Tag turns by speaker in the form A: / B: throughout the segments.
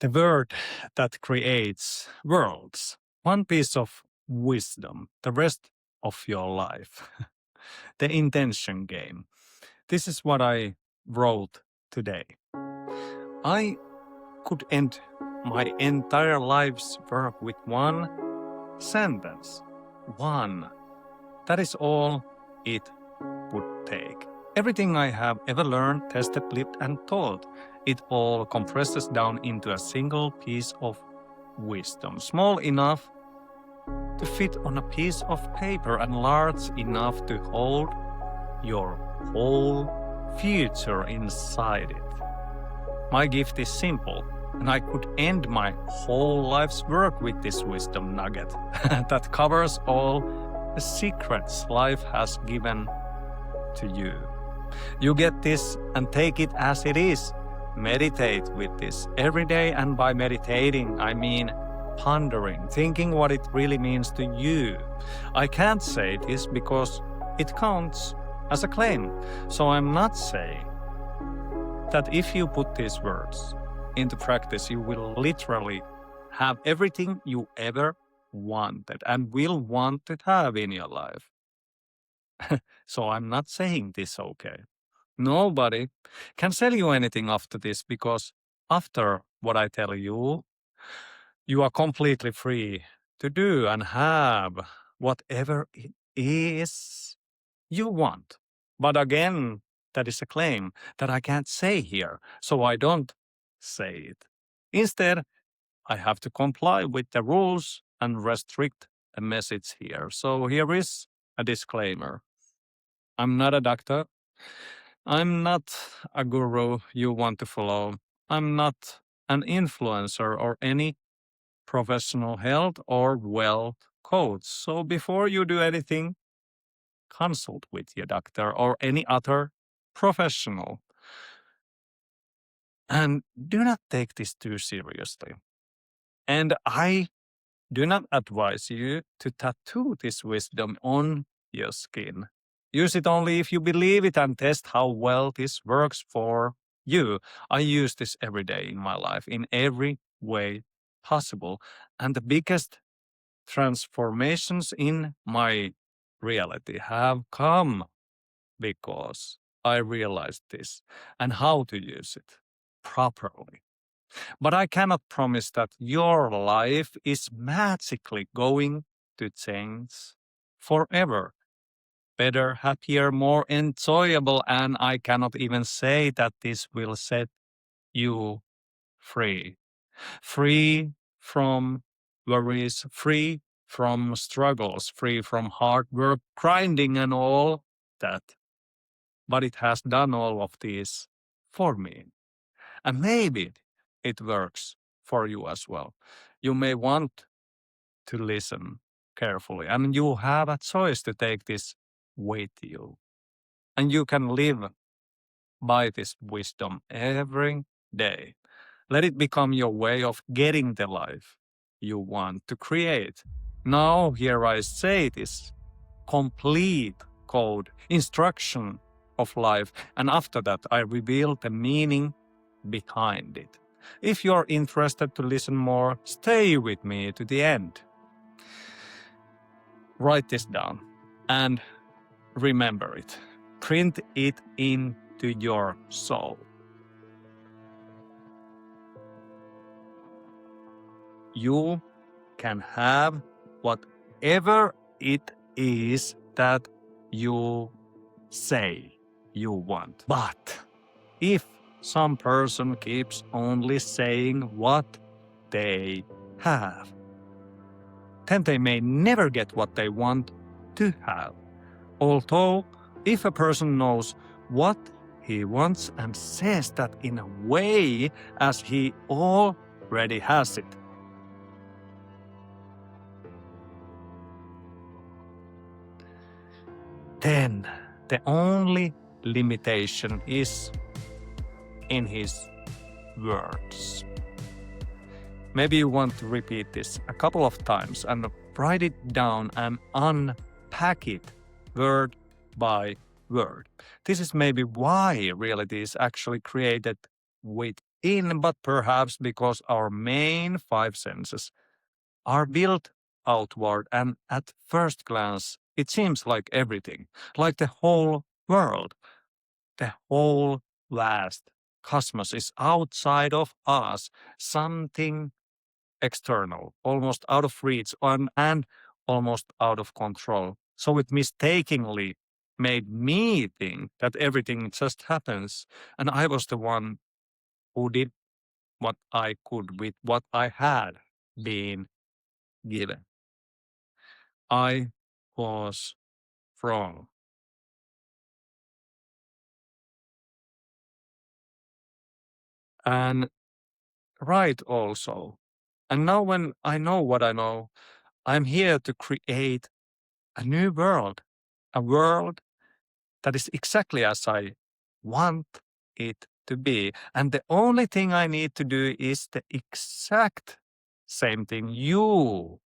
A: The word that creates worlds. One piece of wisdom, the rest of your life. The intention game. This is what I wrote today. I could end my entire life's work with one sentence. One. That is all it would take. Everything I have ever learned, tested, lived, and taught, it all compresses down into a single piece of wisdom, small enough to fit on a piece of paper and large enough to hold your whole future inside it. My gift is simple, and I could end my whole life's work with this wisdom nugget that covers all the secrets life has given to you. You get this and take it as it is. Meditate with this every day, and by meditating, I mean pondering, thinking what it really means to you. I can't say this because it counts as a claim, so I'm not saying that if you put these words into practice, you will literally have everything you ever wanted and will want to have in your life. So I'm not saying this, okay? Nobody can sell you anything after this, because after what I tell you, you are completely free to do and have whatever it is you want. But again, that is a claim that I can't say here, so I don't say it. Instead, I have to comply with the rules and restrict the message here. So here is a disclaimer. I'm not a doctor. I'm not a guru you want to follow. I'm not an influencer or any professional health or wealth coach. So before you do anything, consult with your doctor or any other professional. And do not take this too seriously. And I do not advise you to tattoo this wisdom on your skin. Use it only if you believe it and test how well this works for you. I use this every day in my life in every way possible. And the biggest transformations in my reality have come because I realized this and how to use it properly. But I cannot promise that your life is magically going to change forever. Better, happier, more enjoyable, and I cannot even say that this will set you free. Free from worries, free from struggles, free from hard work, grinding and all that. But it has done all of these for me. And maybe it works for you as well. You may want to listen carefully, and you have a choice to take this with you. And you can live by this wisdom every day. Let it become your way of getting the life you want to create. Now, here I say this complete code, instruction of life, and after that I reveal the meaning behind it. If you're interested to listen more, stay with me to the end. Write this down and remember it. Print it into your soul. You can have whatever it is that you say you want. But if some person keeps only saying what they have, then they may never get what they want to have. Although, if a person knows what he wants and says that in a way as he already has it, then the only limitation is in his words. Maybe you want to repeat this a couple of times and write it down and unpack it word by word. This is maybe why reality is actually created with in, but perhaps because our main five senses are built outward, and at first glance, it seems like everything, like the whole world, the whole vast cosmos is outside of us, something external, almost out of reach and almost out of control. So it mistakenly made me think that everything just happens, and I was the one who did what I could with what I had been given. I was wrong. And right also. And now, when I know what I know, I'm here to create a new world, a world that is exactly as I want it to be. And the only thing I need to do is the exact same thing you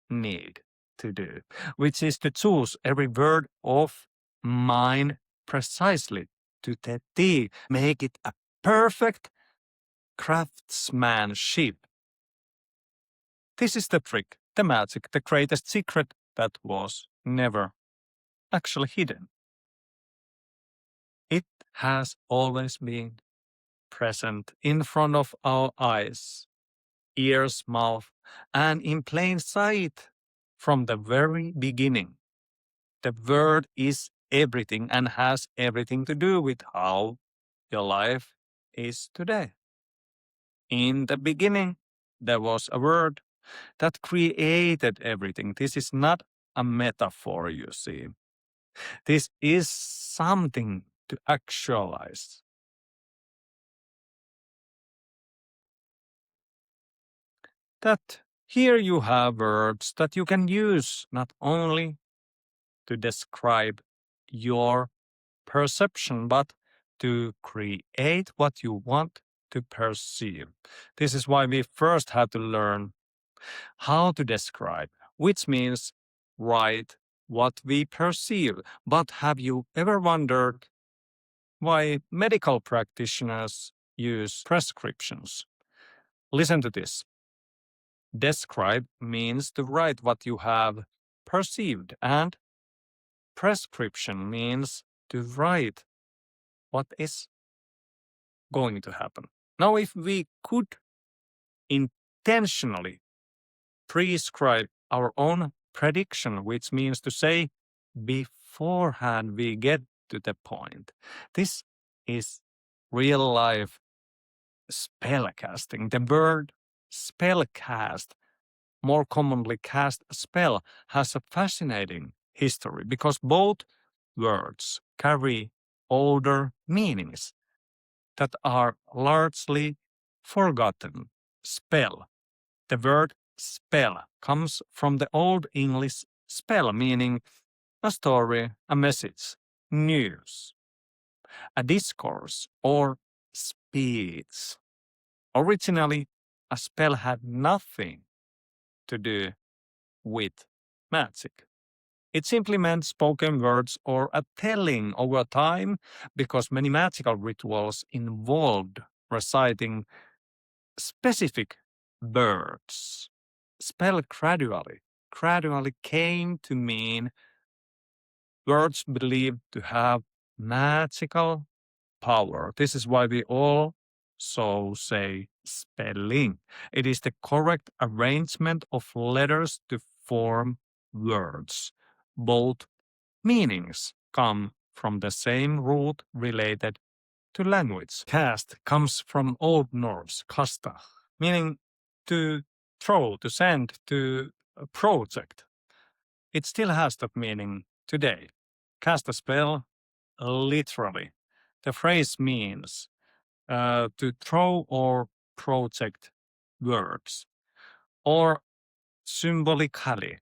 A: need to do, which is to choose every word of mine precisely to the T, make it a perfect craftsmanship. This is the trick, the magic, the greatest secret that was never actually hidden. It has always been present in front of our eyes, ears, mouth, and in plain sight from the very beginning. The word is everything and has everything to do with how your life is today. In the beginning, there was a word that created everything. This is not a metaphor, you see. This is something to actualize. That here you have words that you can use not only to describe your perception, but to create what you want to perceive. This is why we first have to learn how to describe, which means write what we perceive. But have you ever wondered why medical practitioners use prescriptions? Listen to this. Describe means to write what you have perceived, and prescription means to write what is going to happen. Now, if we could intentionally prescribe our own prediction, which means to say beforehand we get to the point, this is real life spellcasting. The word spellcast, more commonly cast a spell, has a fascinating history because both words carry older meanings that are largely forgotten. Spell. The word spell comes from the Old English spell, meaning a story, a message, news, a discourse, or speech. Originally, a spell had nothing to do with magic. It simply meant spoken words or a telling over time because many magical rituals involved reciting specific words. Spell gradually came to mean words believed to have magical power. This is why we also say spelling. It is the correct arrangement of letters to form words. Both meanings come from the same root related to language. Cast comes from Old Norse kasta, meaning to throw, to send, to project. It still has that meaning today. Cast a spell, literally. The phrase means to throw or project words, or symbolically,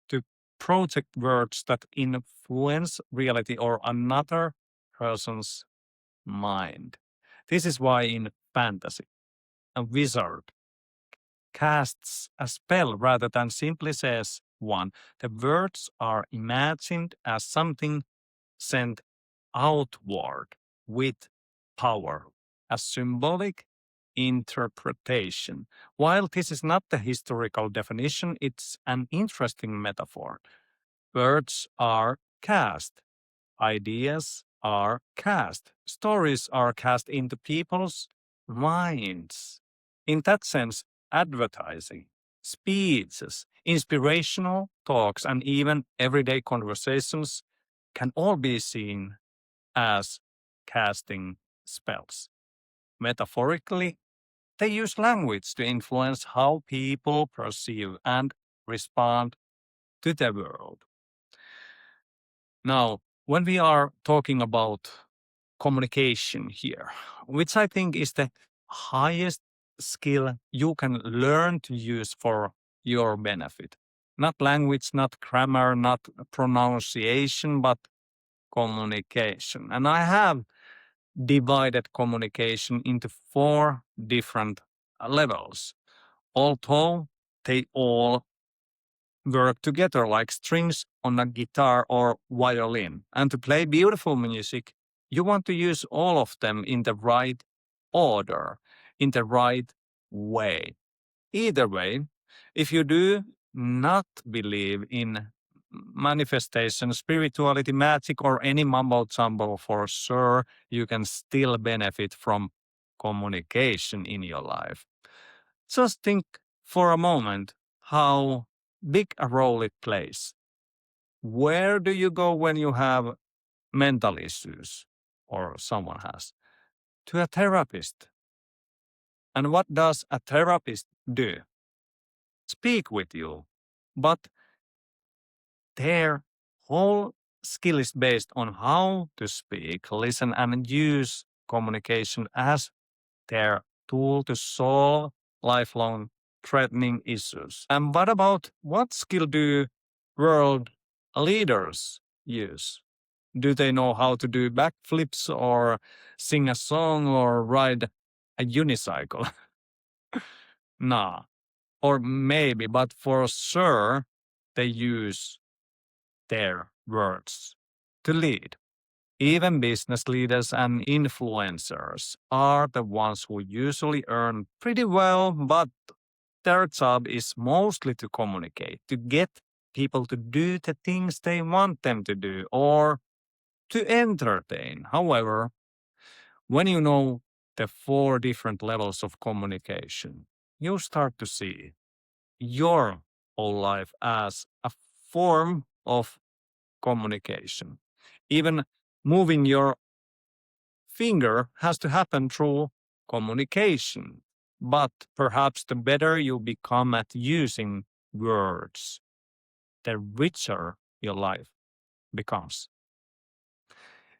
A: to project words that influence reality or another person's mind. This is why in fantasy, a wizard casts a spell rather than simply says one. The words are imagined as something sent outward with power, a symbolic interpretation. While this is not the historical definition, it's an interesting metaphor. Words are cast, ideas are cast, stories are cast into people's minds. In that sense, advertising, speeches, inspirational talks, and even everyday conversations can all be seen as casting spells. Metaphorically, they use language to influence how people perceive and respond to the world. Now, when we are talking about communication here, which I think is the highest skill you can learn to use for your benefit. Not language, not grammar, not pronunciation, but communication. And I have divided communication into 4 different levels, although they all work together like strings on a guitar or violin. And to play beautiful music, you want to use all of them in the right order, in the right way. Either way, if you do not believe in manifestation, spirituality, magic, or any mumbo jumbo, for sure, you can still benefit from communication in your life. Just think for a moment how big a role it plays. Where do you go when you have mental issues or someone has? To a therapist. And what does a therapist do? Speak with you. But their whole skill is based on how to speak, listen, and use communication as their tool to solve lifelong threatening issues. And what skill do world leaders use? Do they know how to do backflips or sing a song or ride a unicycle? Nah. Or maybe, but for sure, they use their words to lead. Even business leaders and influencers are the ones who usually earn pretty well, but their job is mostly to communicate, to get people to do the things they want them to do or to entertain. However, when you know the 4 different levels of communication, you start to see your whole life as a form of communication. Even moving your finger has to happen through communication. But perhaps the better you become at using words, the richer your life becomes.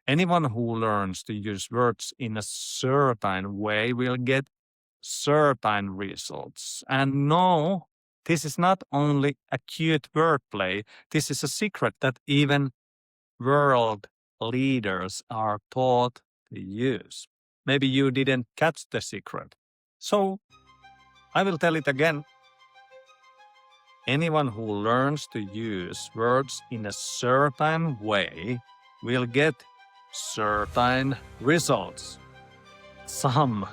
A: Anyone who learns to use words in a certain way will get certain results. And no, this is not only a cute wordplay, this is a secret that even world leaders are taught to use. Maybe you didn't catch the secret. So, I will tell it again. Anyone who learns to use words in a certain way will get certain results. Some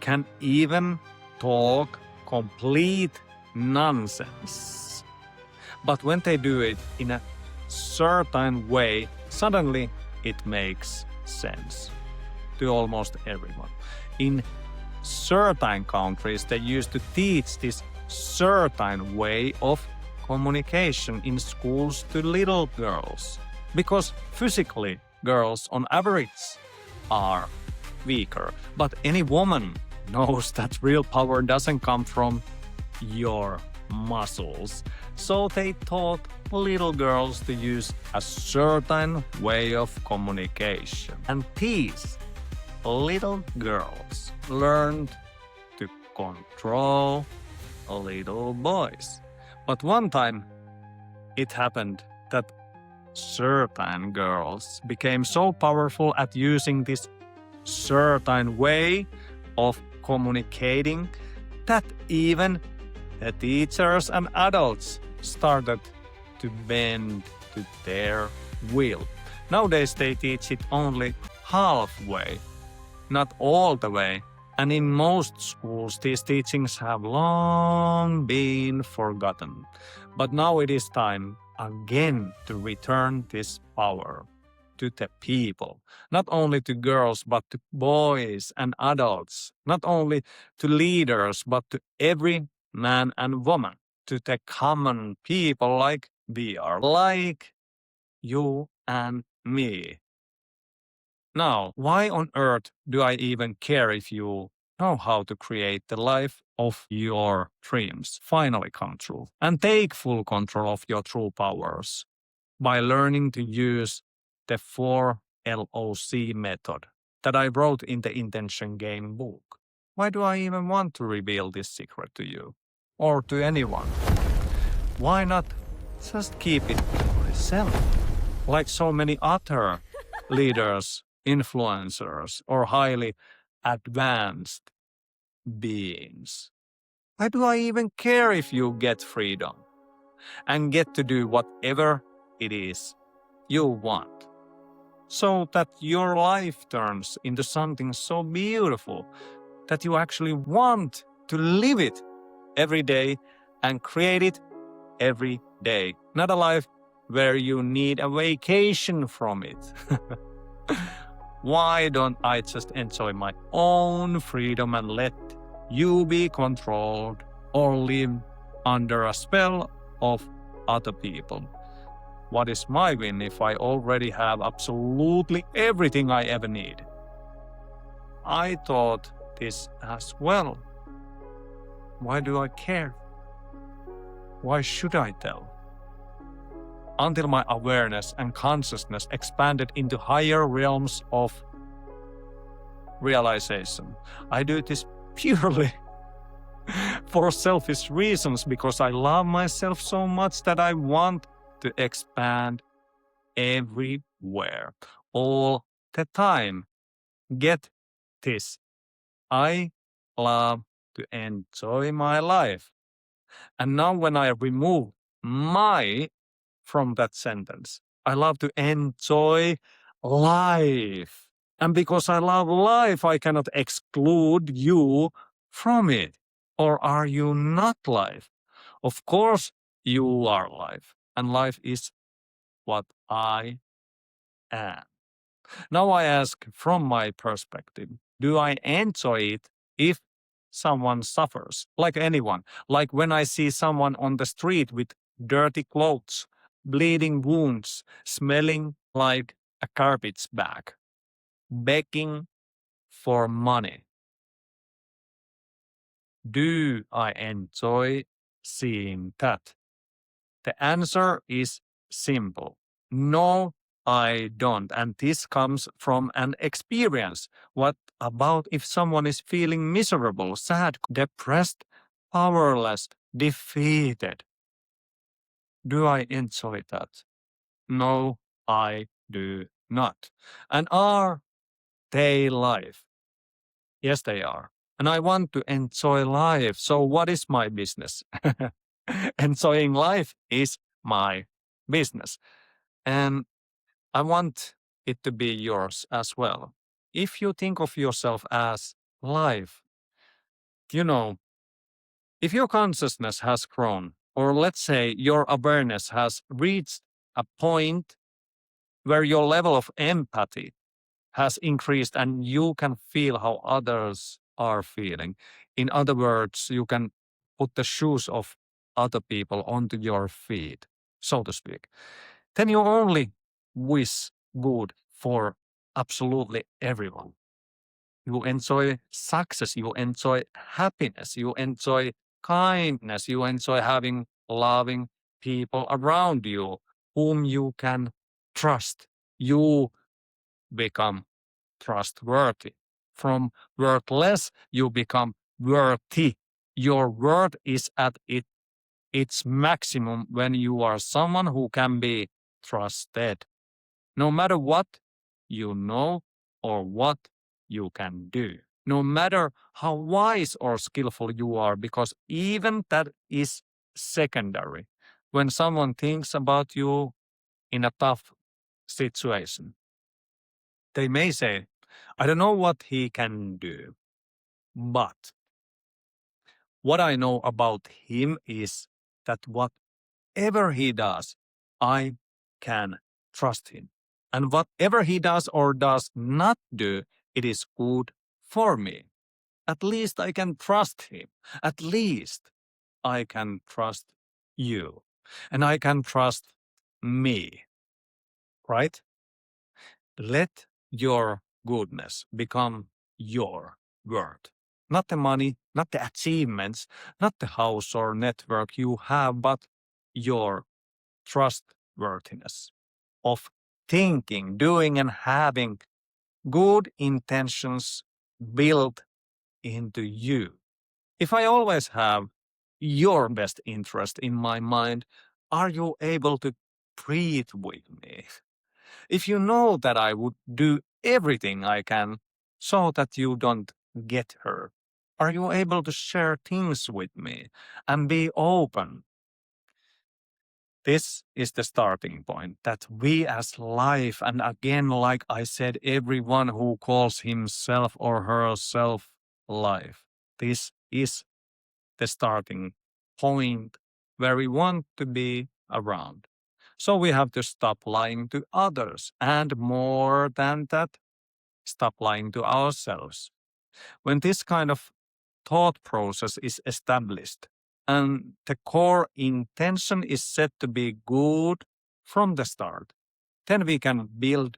A: can even talk complete nonsense. But when they do it in a certain way, suddenly it makes sense to almost everyone. In certain countries, they used to teach this certain way of communication in schools to little girls, because physically girls on average are weaker. But any woman knows that real power doesn't come from your muscles. So they taught little girls to use a certain way of communication. And these little girls learned to control little boys. But one time it happened that certain girls became so powerful at using this certain way of communicating that even the teachers and adults started to bend to their will. Nowadays they teach it only halfway, not all the way, And in most schools, these teachings have long been forgotten. But now it is time again to return this power to the people, not only to girls, but to boys and adults, not only to leaders, but to every man and woman, to the common people like we are, like you and me. Now, why on earth do I even care if you know how to create the life of your dreams finally come true and take full control of your true powers by learning to use the 4LOC method that I wrote in the Intention Game book? Why do I even want to reveal this secret to you or to anyone? Why not just keep it to myself? Like so many other leaders, influencers, or highly advanced beings. Why do I even care if you get freedom and get to do whatever it is you want? So that your life turns into something so beautiful that you actually want to live it every day and create it every day. Not a life where you need a vacation from it. Why don't I just enjoy my own freedom and let you be controlled or live under a spell of other people? What is my win if I already have absolutely everything I ever need? I thought this as well. Why do I care? Why should I tell? Until my awareness and consciousness expanded into higher realms of realization. I do this purely for selfish reasons because I love myself so much that I want to expand everywhere, all the time. Get this. I love to enjoy my life. And now when I remove my from that sentence, I love to enjoy life. And because I love life, I cannot exclude you from it. Or are you not life? Of course, you are life. And life is what I am. Now I ask from my perspective, do I enjoy it if someone suffers? Like anyone. Like when I see someone on the street with dirty clothes, bleeding wounds, smelling like a garbage bag, begging for money. Do I enjoy seeing that? The answer is simple. No, I don't. And this comes from an experience. What about if someone is feeling miserable, sad, depressed, powerless, defeated? Do I enjoy that? No, I do not. And are they life? Yes, they are. And I want to enjoy life. So what is my business? Enjoying life is my business. And I want it to be yours as well. If you think of yourself as life, you know, if your consciousness has grown, or let's say your awareness has reached a point where your level of empathy has increased and you can feel how others are feeling. In other words, you can put the shoes of other people onto your feet, so to speak. Then you only wish good for absolutely everyone. You enjoy success, you enjoy happiness, you enjoy kindness, you enjoy having loving people around you whom you can trust. You become trustworthy. From worthless, you become worthy. Your worth is at its maximum when you are someone who can be trusted. No matter what you know or what you can do. No matter how wise or skillful you are, because even that is secondary when someone thinks about you in a tough situation. They may say, I don't know what he can do. But what I know about him is that whatever he does, I can trust him. And whatever he does or does not do, it is good for me. At least I can trust him. At least I can trust you. And I can trust me, right? Let your goodness become your word. Not the money, not the achievements, not the house or network you have, but your trustworthiness of thinking, doing, and having good intentions built into you. If I always have your best interest in my mind, are you able to breathe with me? If you know that I would do everything I can so that you don't get hurt, are you able to share things with me and be open? This is the starting point that we as life, and again, like I said, everyone who calls himself or herself life, this is the starting point where we want to be around. So we have to stop lying to others, and more than that, stop lying to ourselves. When this kind of thought process is established and the core intention is set to be good from the start, then we can build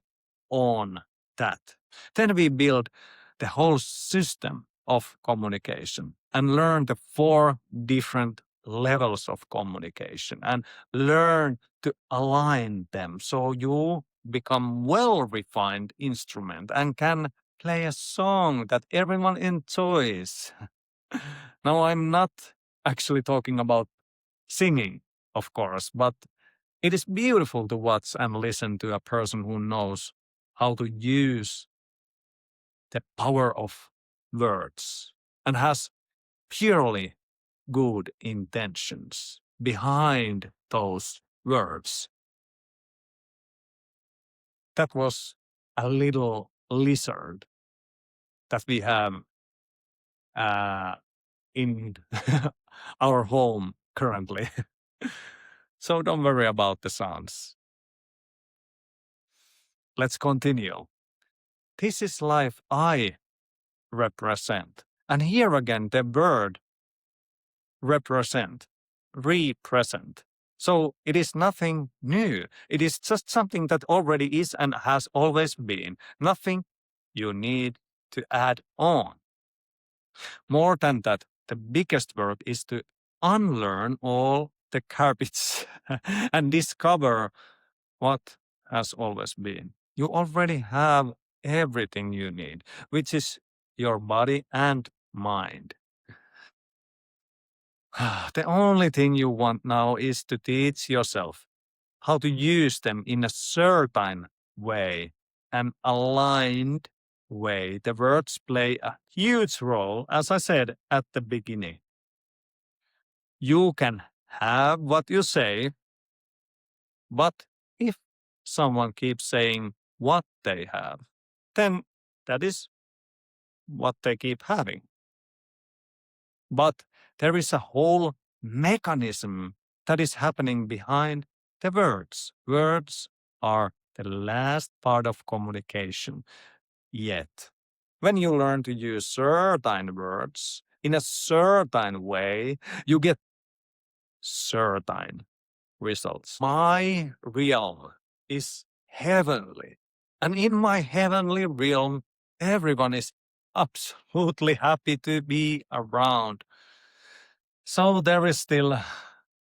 A: on that. Then we build the whole system of communication and learn the four different levels of communication and learn to align them so you become well-refined instrument and can play a song that everyone enjoys. Now, I'm not actually talking about singing, of course, but it is beautiful to watch and listen to a person who knows how to use the power of words and has purely good intentions behind those words. That was a little lizard that we have uh, in our home currently. So don't worry about the sounds. Let's continue. This is life I represent. And here again, the word represent. So it is nothing new. It is just something that already is and has always been. Nothing you need to add on. More than that, the biggest work is to unlearn all the garbage and discover what has always been. You already have everything you need, which is your body and mind. The only thing you want now is to teach yourself how to use them in a certain way, an aligned way. The words play a huge role, as I said at the beginning. You can have what you say, but if someone keeps saying what they have, then that is what they keep having. But there is a whole mechanism that is happening behind the words. Words are the last part of communication. Yet, when you learn to use certain words in a certain way, you get certain results. My realm is heavenly. And in my heavenly realm, everyone is absolutely happy to be around. So there is still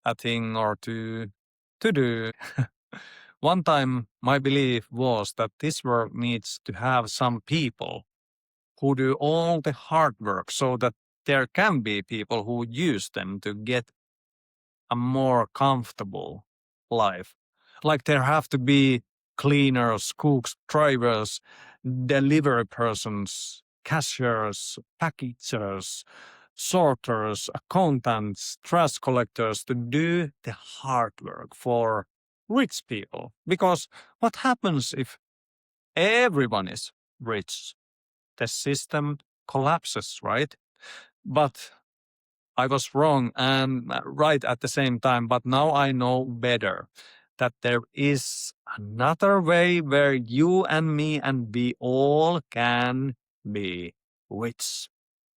A: a thing or two to do. One time, my belief was that this work needs to have some people who do all the hard work so that there can be people who use them to get a more comfortable life. Like there have to be cleaners, cooks, drivers, delivery persons, cashiers, packagers, sorters, accountants, trash collectors to do the hard work for rich people. Because what happens if everyone is rich? The system collapses, right? But I was wrong and right at the same time. But now I know better that there is another way where you and me and we all can be rich.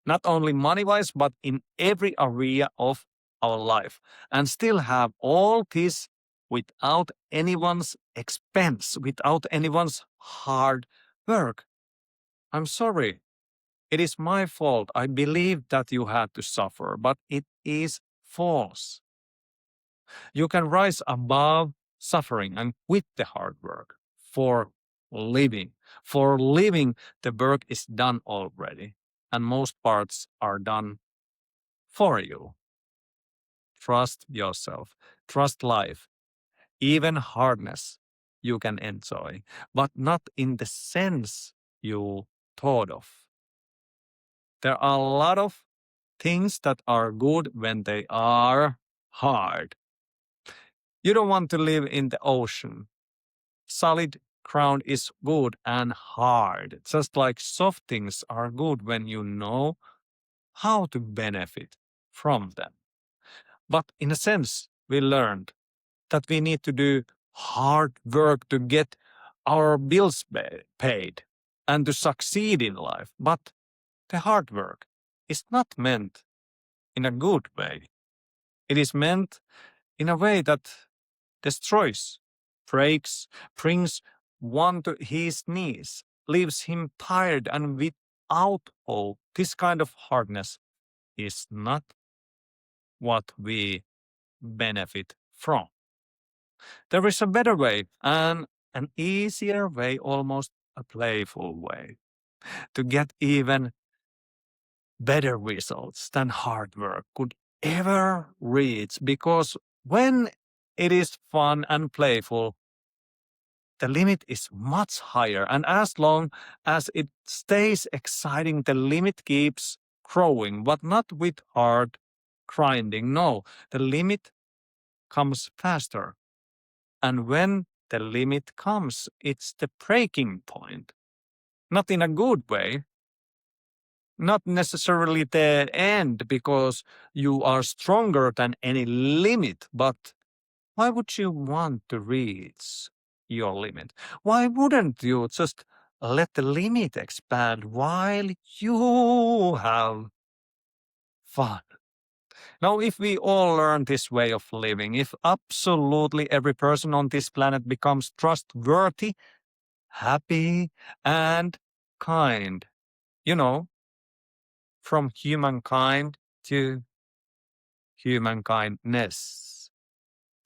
A: Not only money wise, but in every area of our life, and still have all this without anyone's expense, without anyone's hard work. I'm sorry. It is my fault. I believe that you had to suffer, but it is false. You can rise above suffering and quit the hard work for living. For living, the work is done already, and most parts are done for you. Trust yourself, trust life, even hardness you can enjoy, but not in the sense you thought of. There are a lot of things that are good when they are hard. You don't want to live in the ocean. Solid ground is good and hard, just like soft things are good when you know how to benefit from them. But in a sense, we learned that we need to do hard work to get our bills paid and to succeed in life. But the hard work is not meant in a good way. It is meant in a way that destroys, breaks, brings one to his knees, leaves him tired and without hope. This kind of hardness is not what we benefit from. There is a better way and an easier way, almost a playful way, to get even better results than hard work could ever reach. Because when it is fun and playful, the limit is much higher. And as long as it stays exciting, the limit keeps growing, but not with hard grinding. No, the limit comes faster. And when the limit comes, it's the breaking point. Not in a good way, not necessarily the end because you are stronger than any limit, but why would you want to reach your limit? Why wouldn't you just let the limit expand while you have fun? Now, if we all learn this way of living, if absolutely every person on this planet becomes trustworthy, happy, and kind, you know, from humankind to humankindness,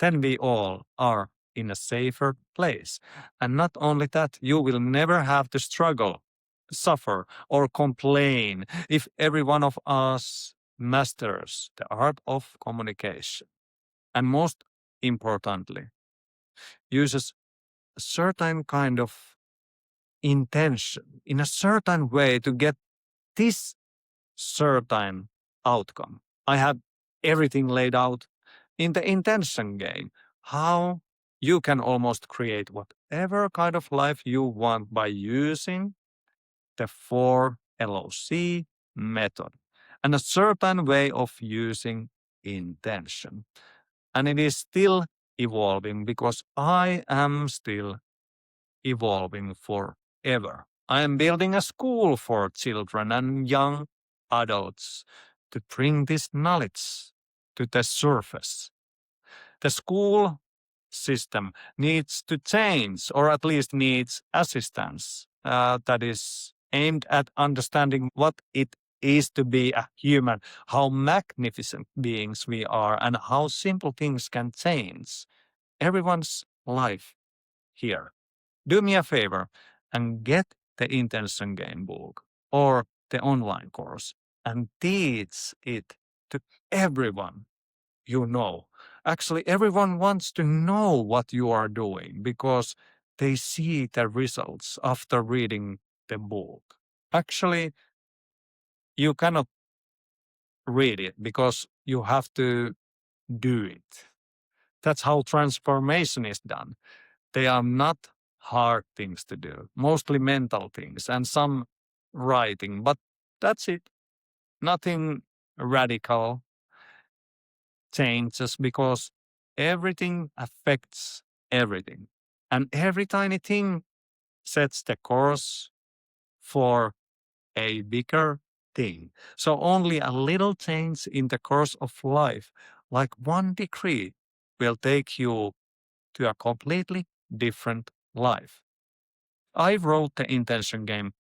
A: then we all are in a safer place. And not only that, you will never have to struggle, suffer, or complain if every one of us masters the art of communication. And most importantly, uses a certain kind of intention in a certain way to get this certain outcome. I have everything laid out in the intention game. How you can almost create whatever kind of life you want by using the 4LOC method and a certain way of using intention. And it is still evolving because I am still evolving forever. I am building a school for children and young adults to bring this knowledge to the surface. The school system needs to change, or at least needs assistance that is aimed at understanding what it is to be a human, how magnificent beings we are, and how simple things can change everyone's life here. Do me a favor and get the intention game book or the online course and teach it to everyone you know. Actually, everyone wants to know what you are doing because they see the results after reading the book. Actually, you cannot read it because you have to do it. That's how transformation is done. They are not hard things to do, mostly mental things and some writing, but That's it. Nothing radical changes because everything affects everything. And every tiny thing sets the course for a bigger thing. So only a little change in the course of life, like 1 degree, will take you to a completely different life. I wrote the intention game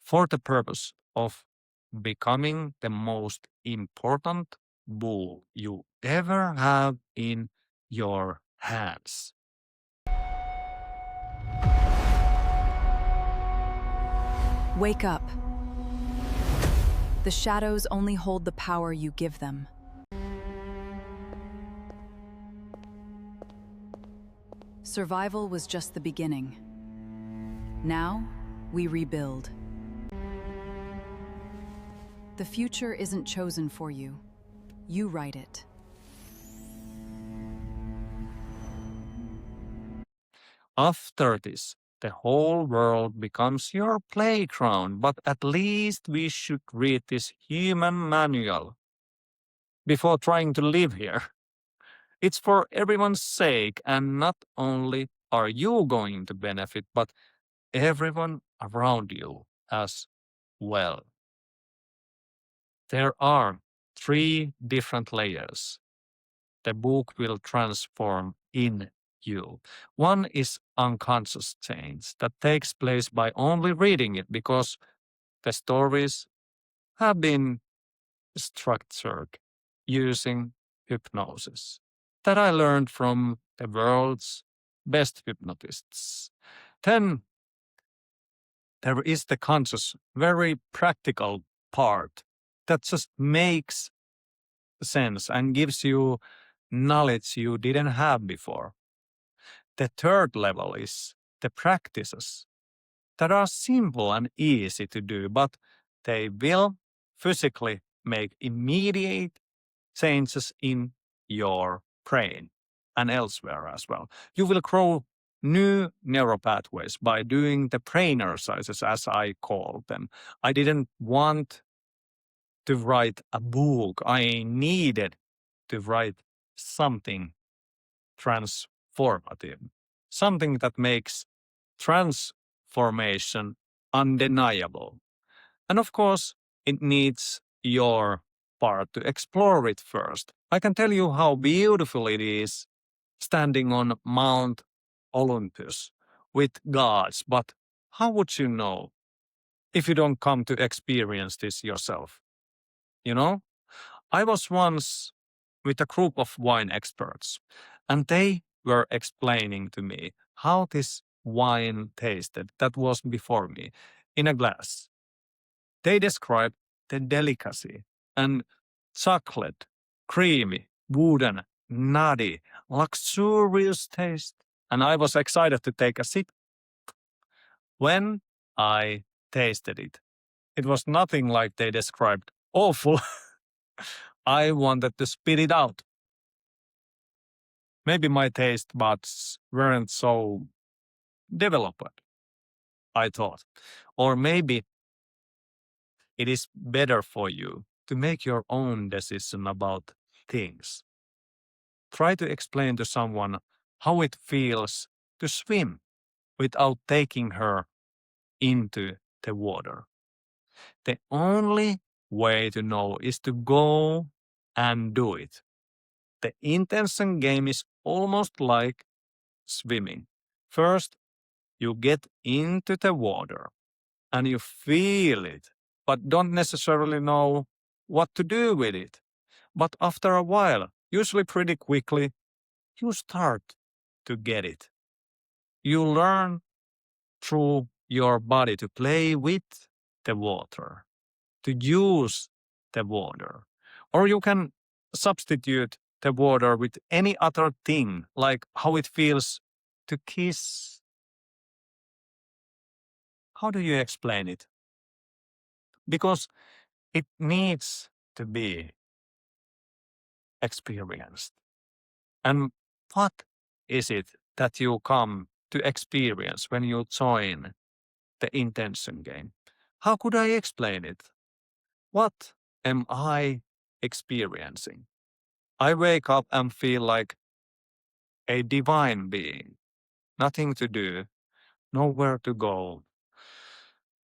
A: for the purpose of becoming the most important bull you ever have in your hands.
B: Wake up. The shadows only hold the power you give them. Survival was just the beginning. Now, we rebuild. The future isn't chosen for you. You write it.
A: After this, the whole world becomes your playground, but at least we should read this human manual before trying to live here. It's for everyone's sake, and not only are you going to benefit, but everyone around you as well. There are 3 different layers the book will transform in you. One is unconscious change that takes place by only reading it because the stories have been structured using hypnosis that I learned from the world's best hypnotists. Then there is the conscious, very practical part that just makes sense and gives you knowledge you didn't have before. The third level is the practices that are simple and easy to do, but they will physically make immediate changes in your brain and elsewhere as well. You will grow new neural pathways by doing the brain exercises, as I call them. I didn't want to write a book. I needed to write something transformative, something that makes transformation undeniable. And of course, it needs your part to explore it first. I can tell you how beautiful it is standing on Mount Olympus with gods, but how would you know if you don't come to experience this yourself? You know, I was once with a group of wine experts, and they were explaining to me how this wine tasted that was before me in a glass. They described the delicacy and chocolate, creamy, wooden, nutty, luxurious taste. And I was excited to take a sip. When I tasted it, it was nothing like they described awful. I wanted to spit it out. Maybe my taste buds weren't so developed, I thought. Or maybe it is better for you to make your own decision about things. Try to explain to someone how it feels to swim without taking her into the water. The only way to know is to go and do it. The intention game is almost like swimming. First, you get into the water and you feel it, but don't necessarily know what to do with it. But after a while, usually pretty quickly, you start to get it. You learn through your body to play with the water, to use the water. Or you can substitute the water with any other thing, like how it feels to kiss. How do you explain it? Because it needs to be experienced. And what is it that you come to experience when you join the intention game? How could I explain it? What am I experiencing? I wake up and feel like a divine being. Nothing to do, nowhere to go.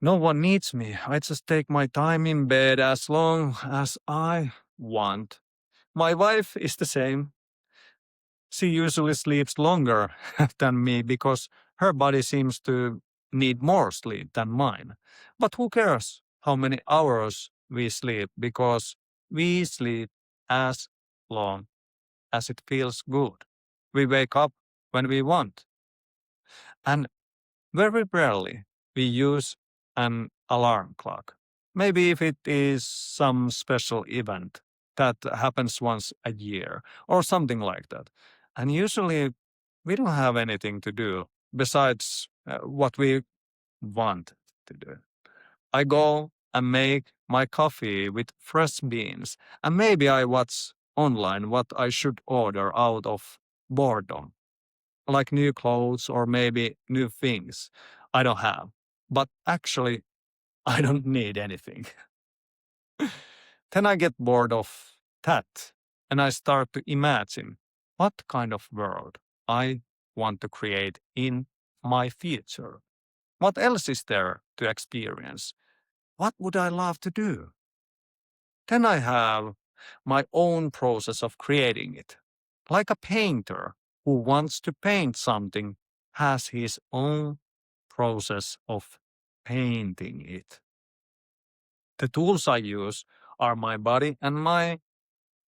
A: No one needs me. I just take my time in bed as long as I want. My wife is the same. She usually sleeps longer than me because her body seems to need more sleep than mine. But who cares how many hours we sleep because we sleep as long as it feels good. We wake up when we want. And very rarely we use an alarm clock. Maybe if it is some special event that happens once a year or something like that. And usually we don't have anything to do besides what we want to do. I go and make my coffee with fresh beans, and maybe I watch online what I should order out of boredom, like new clothes or maybe new things I don't have. But actually, I don't need anything. Then I get bored of that and I start to imagine what kind of world I want to create in my future. What else is there to experience? What would I love to do? Then I have my own process of creating it. Like a painter who wants to paint something has his own process of painting it. The tools I use are my body and my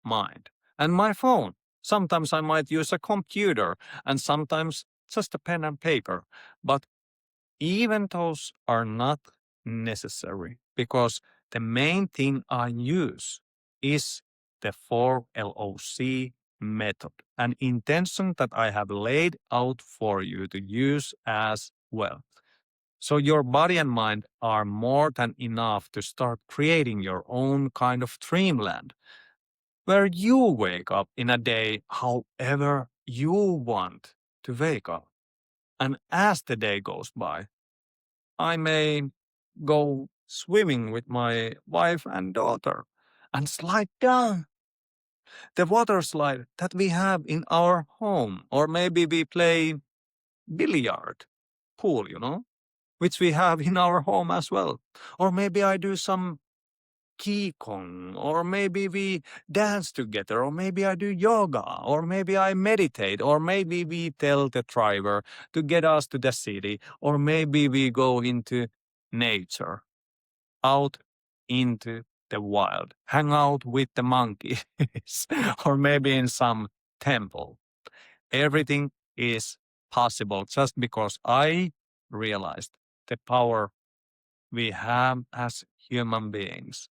A: mind and my phone. Sometimes I might use a computer and sometimes just a pen and paper. But even those are not necessary because the main thing I use is the 4LOC method, an intention that I have laid out for you to use as well. So your body and mind are more than enough to start creating your own kind of dreamland where you wake up in a day however you want to wake up. And as the day goes by, I may go swimming with my wife and daughter and slide down the water slide that we have in our home. Or maybe we play billiard, pool, which we have in our home as well. Or maybe I do some qigong, or maybe we dance together, or maybe I do yoga, or maybe I meditate, or maybe we tell the driver to get us to the city, or maybe we go into nature, out into the wild, hang out with the monkeys, or maybe in some temple. Everything is possible just because I realized the power we have as human beings.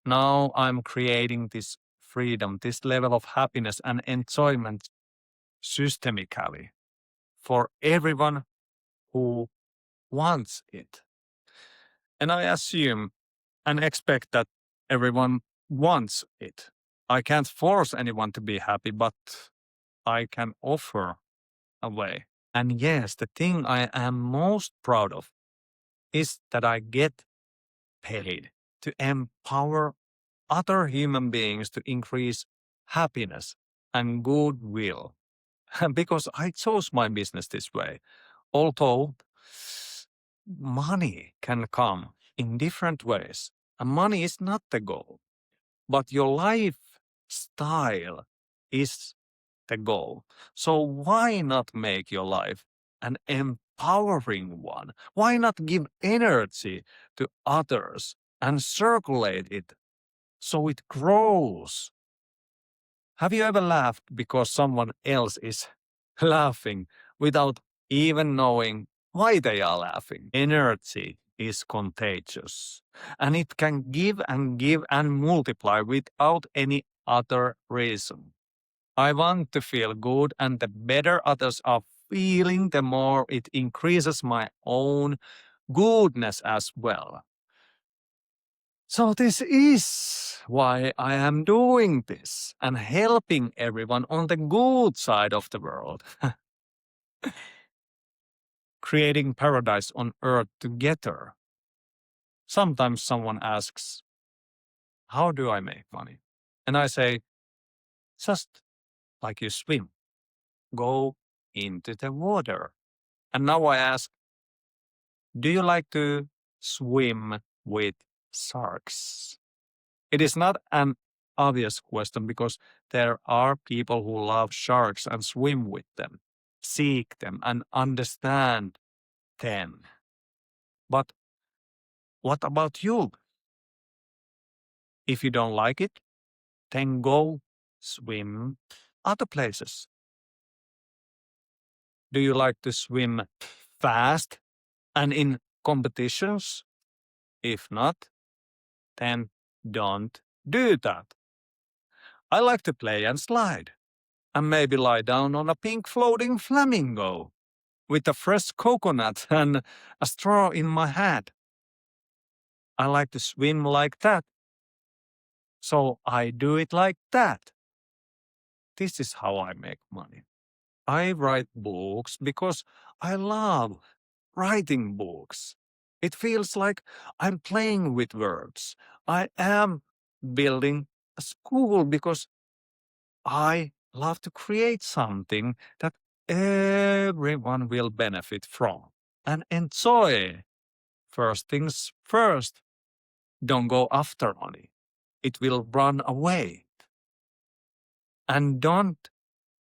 A: Now I'm creating this freedom, this level of happiness and enjoyment systemically for everyone who wants it. And I assume and expect that everyone wants it. I can't force anyone to be happy, but I can offer a way. And yes, the thing I am most proud of is that I get paid to empower other human beings to increase happiness and goodwill. Because I chose my business this way. Although money can come in different ways, and money is not the goal, but your lifestyle is the goal. So why not make your life an empowering one? Why not give energy to others and circulate it so it grows? Have you ever laughed because someone else is laughing without even knowing why they are laughing? Energy is contagious and it can give and multiply without any other reason. I want to feel good, and the better others are feeling, the more it increases my own goodness as well. So this is why I am doing this and helping everyone on the good side of the world, creating paradise on earth together. Sometimes someone asks, how do I make money? And I say, just like you swim, go into the water. And now I ask, do you like to swim with sharks? It is not an obvious question because there are people who love sharks and swim with them, seek them, and understand them. But what about you? If you don't like it, then go swim other places. Do you like to swim fast and in competitions? If not, then don't do that. I like to play and slide and maybe lie down on a pink floating flamingo with a fresh coconut and a straw in my hand. I like to swim like that. So I do it like that. This is how I make money. I write books because I love writing books. It feels like I'm playing with words. I am building a school because I love to create something that everyone will benefit from and enjoy. First things first, don't go after money. It will run away. And don't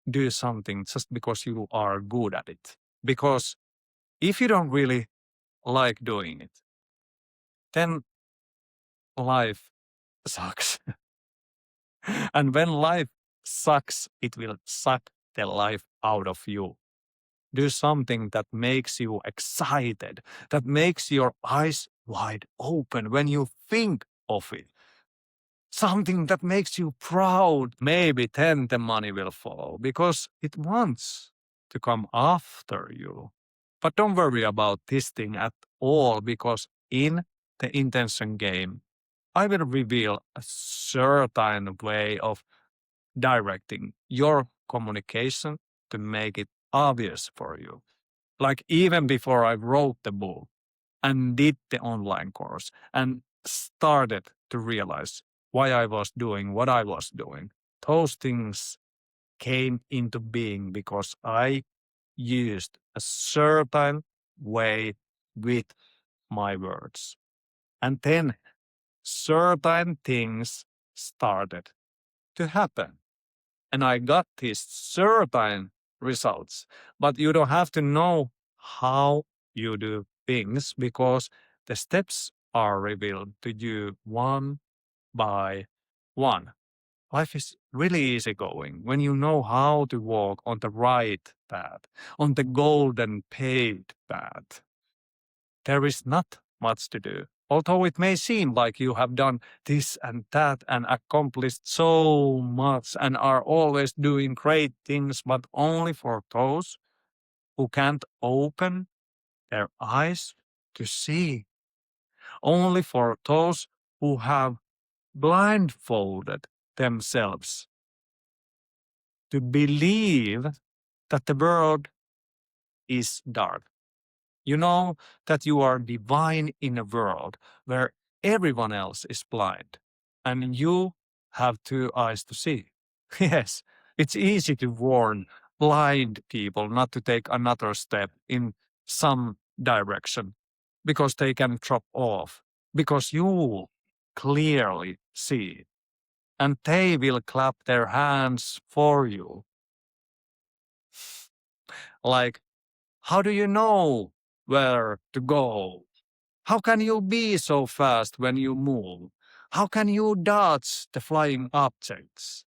A: do something just because you are good at it. Because if you don't really like doing it, then life sucks. And when life sucks, it will suck the life out of you. Do something that makes you excited, that makes your eyes wide open when you think of it. Something that makes you proud. Maybe then the money will follow because it wants to come after you. But don't worry about this thing at all because in the intention game, I will reveal a certain way of directing your communication to make it obvious for you. Like even before I wrote the book and did the online course and started to realize why I was doing what I was doing, those things came into being because I used a certain way with my words. And then certain things started to happen. And I got these certain results. But you don't have to know how you do things because the steps are revealed to you one by one. Life is really easygoing when you know how to walk on the right path, on the golden paved path. There is not much to do. Although it may seem like you have done this and that and accomplished so much and are always doing great things, but only for those who can't open their eyes to see. Only for those who have blindfolded themselves to believe that the world is dark. You know that you are divine in a world where everyone else is blind and you have two eyes to see. Yes, it's easy to warn blind people not to take another step in some direction because they can drop off, because you clearly see and they will clap their hands for you. Like, how do you know where to go? How can you be so fast when you move? How can you dodge the flying objects?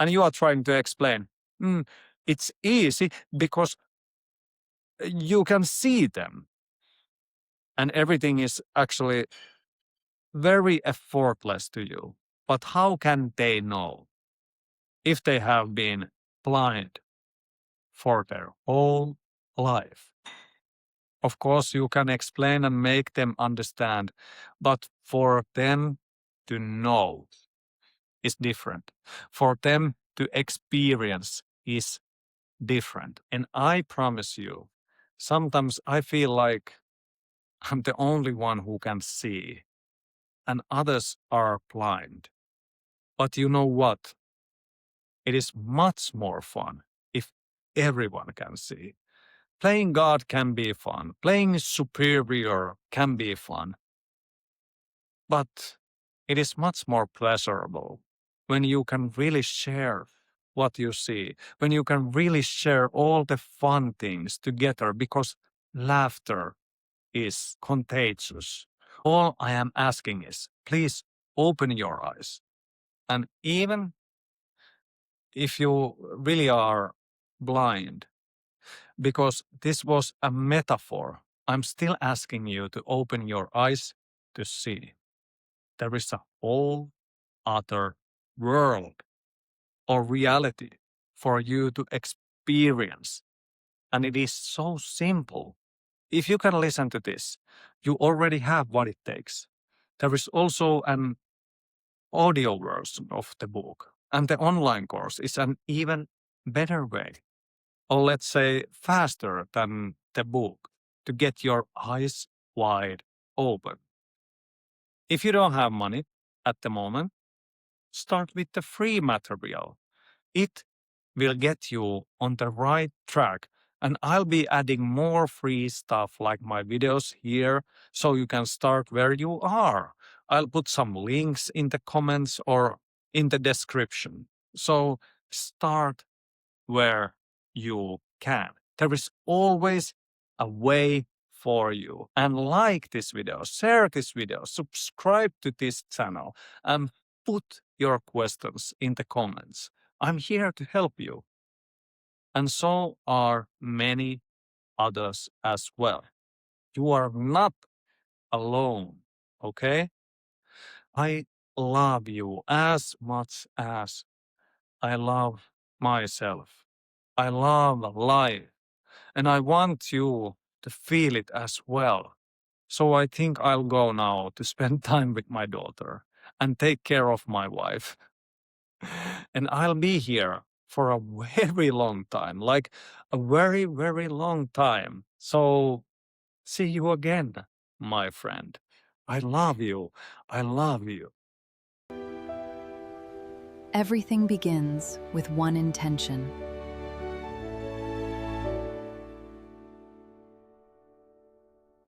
A: And you are trying to explain, "Hmm, it's easy because you can see them. And everything is actually very effortless to you. But how can they know if they have been blind for their whole life? Of course, you can explain and make them understand, but for them to know is different. For them to experience is different. And I promise you, sometimes I feel like I'm the only one who can see. and others are blind. But you know what? It is much more fun if everyone can see. Playing God can be fun. Playing superior can be fun. But it is much more pleasurable when you can really share what you see, when you can really share all the fun things together because laughter is contagious. All I am asking is please open your eyes. And even if you really are blind, because this was a metaphor, I'm still asking you to open your eyes to see. There is a whole other world or reality for you to experience. And it is so simple. If you can listen to this, you already have what it takes. There is also an audio version of the book, and the online course is an even better way, or let's say faster than the book, to get your eyes wide open. If you don't have money at the moment, start with the free material. It will get you on the right track. And I'll be adding more free stuff like my videos here so you can start where you are. I'll put some links in the comments or in the description. So start where you can. There is always a way for you. And like this video, share this video, subscribe to this channel, and put your questions in the comments. I'm here to help you. And so are many others as well. You are not alone, okay? I love you as much as I love myself. I love life, and I want you to feel it as well. So I think I'll go now to spend time with my daughter and take care of my wife. And I'll be here for a very long time, like a very, very long time. So see you again, my friend. I love you. I love you.
B: Everything begins with one intention.